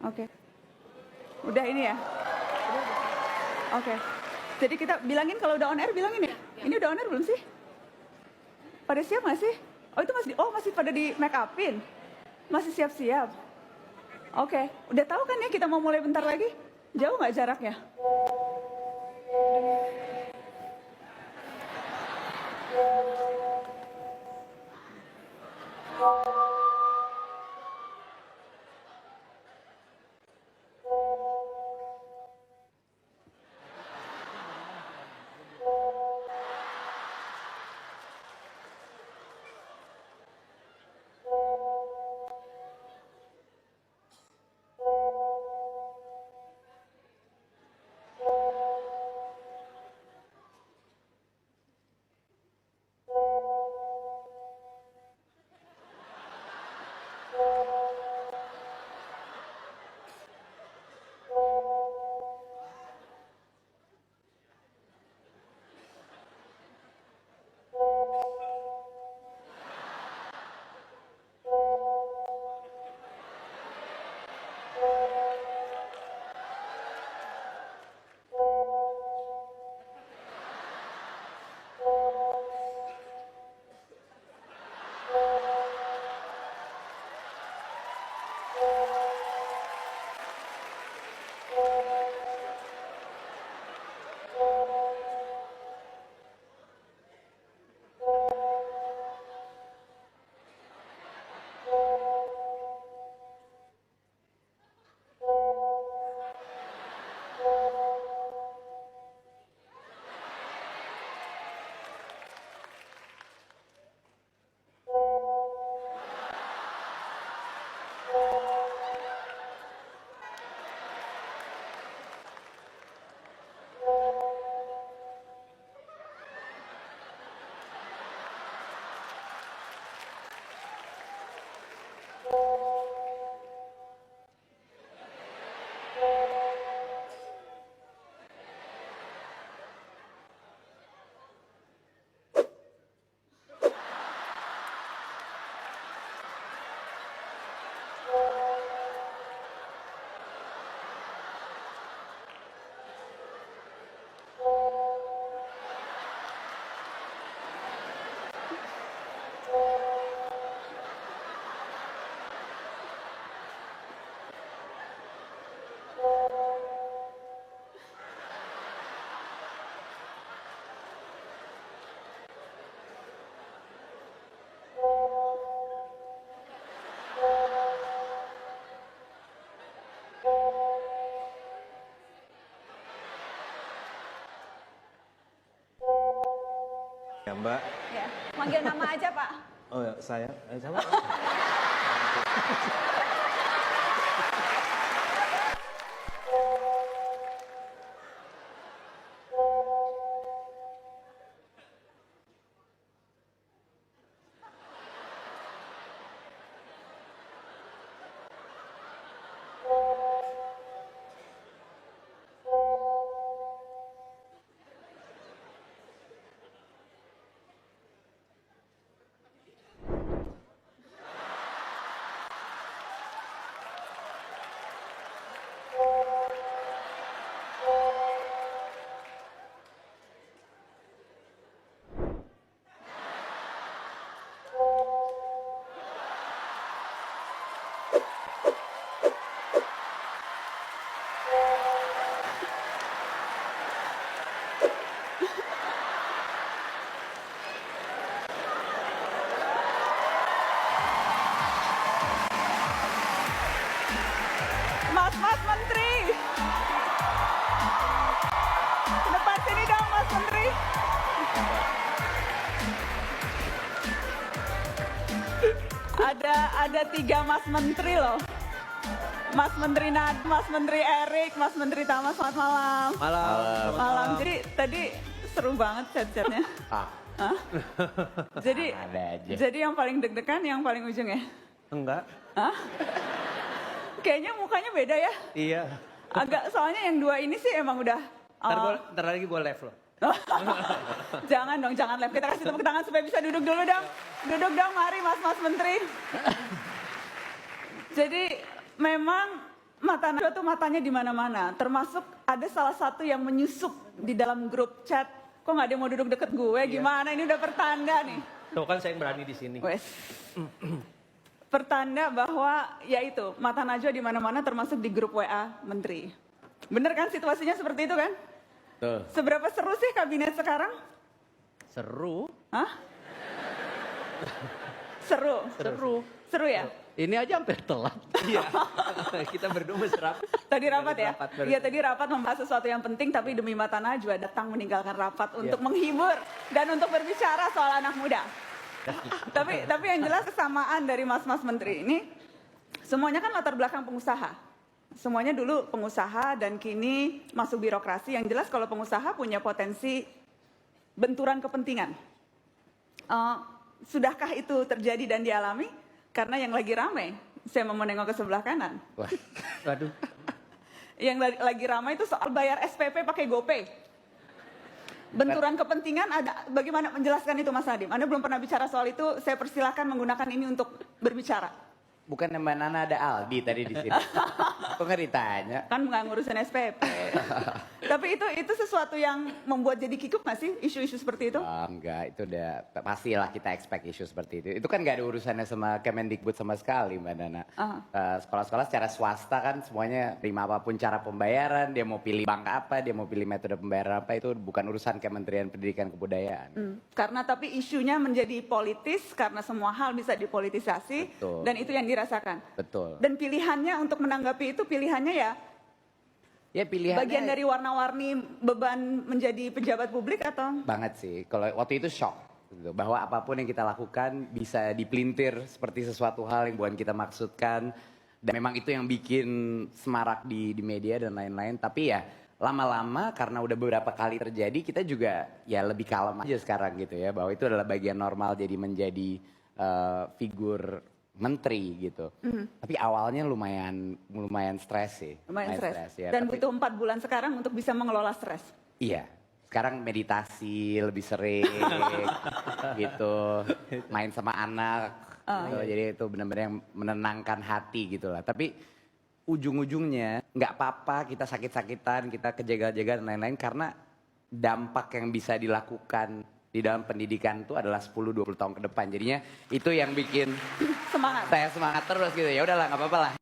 Oke. Udah ini ya? Oke. Jadi kita bilangin kalau udah on air, bilangin ya? Ini udah on air belum sih? Pada siap nggak sih? Oh itu masih pada di make upin? Masih siap-siap? Oke. Udah tahu kan ya kita mau mulai bentar lagi? Jauh nggak jaraknya? Ya Mbak. Ya. Manggil nama aja Pak. Oh ya, saya. Sama. Mas Menteri. Ke depan sini dong Mas Menteri. Ada 3 Mas Menteri loh. Mas Menteri Mas Menteri Erik, Mas Menteri Tama, selamat malam. Malam. Malam. Jadi tadi seru banget chat-chatnya. Hah? Jadi yang paling deg-degan yang paling ujung ya? Enggak. Hah? Kayaknya mukanya beda ya? Iya. Agak, soalnya yang 2 ini sih emang udah... Ntar lagi gue live loh. Jangan dong, jangan live. Kita kasih tepuk tangan supaya bisa duduk dulu dong. Duduk dong, mari Mas Menteri. Jadi memang mata Najwa tuh matanya di mana-mana. Termasuk ada salah satu yang menyusup di dalam grup chat. Kok nggak ada yang mau duduk deket gue? Gimana? Ini udah pertanda nih. Tuh kan saya yang berani di sini. Wes. Pertanda bahwa ya itu mata Najwa di mana-mana termasuk di grup WA menteri. Bener kan situasinya seperti itu kan? Tuh. Seberapa seru sih kabinet sekarang? Seru. Hah? Seru. Seru. Seru ya? Ini aja hampir telat. Iya. Kita berdua mesra. Tadi rapat ya? Rapat, Iya tadi rapat membahas sesuatu yang penting tapi demi mata Najwa datang meninggalkan rapat untuk menghibur dan untuk berbicara soal anak muda. tapi yang jelas kesamaan dari mas-mas menteri ini semuanya kan latar belakang pengusaha. Semuanya dulu pengusaha dan kini masuk birokrasi. Yang jelas kalau pengusaha punya potensi benturan kepentingan. Sudahkah itu terjadi dan dialami? Karena yang lagi ramai, saya mau menengok ke sebelah kanan. Wah, Waduh. Yang lagi ramai itu soal bayar SPP pakai GoPay. Benturan kepentingan ada, bagaimana menjelaskan itu Mas Nadiem? Anda belum pernah bicara soal itu, saya persilahkan menggunakan ini untuk berbicara. bukan Mbak Nana ada Aldi tadi di sini. Kok nggak ditanya? Kan nggak ngurusin SPP. Tapi itu sesuatu yang membuat jadi kikuk nggak sih isu-isu seperti itu? Oh, enggak, itu udah pastilah kita expect isu seperti itu. Itu kan nggak ada urusannya sama Kemendikbud sama sekali Mbak Nana. Sekolah-sekolah secara swasta kan semuanya terima apapun cara pembayaran, dia mau pilih bank apa, dia mau pilih metode pembayaran apa, itu bukan urusan Kementerian Pendidikan Kebudayaan. Karena tapi isunya menjadi politis karena semua hal bisa dipolitisasi. Betul. Dan itu yang dirasakan. Betul. Dan pilihannya untuk menanggapi itu pilihannya Ya pilihannya bagian dari warna-warni beban menjadi pejabat publik atau? banget sih. Kalau waktu itu shock gitu, bahwa apapun yang kita lakukan bisa dipelintir seperti sesuatu hal yang bukan kita maksudkan. Dan memang itu yang bikin semarak di media dan lain-lain. Tapi ya lama-lama karena udah beberapa kali terjadi, kita juga ya lebih kalem aja sekarang gitu ya. Bahwa itu adalah bagian normal jadi menjadi figur menteri gitu. Tapi awalnya lumayan stres sih. Lumayan stres. Ya. Dan Tapi, butuh 4 bulan sekarang untuk bisa mengelola stres. iya. Sekarang meditasi lebih sering gitu. Main sama anak. Gitu. Jadi itu benar-benar yang menenangkan hati gitu lah. Tapi ujung-ujungnya nggak apa-apa kita sakit-sakitan, kita kejaga-jaga dan lain-lain. Karena dampak yang bisa dilakukan di dalam pendidikan itu adalah 10-20 tahun ke depan. Jadinya itu yang bikin Semangat. saya semangat terus gitu. Ya udahlah nggak apa-apa lah.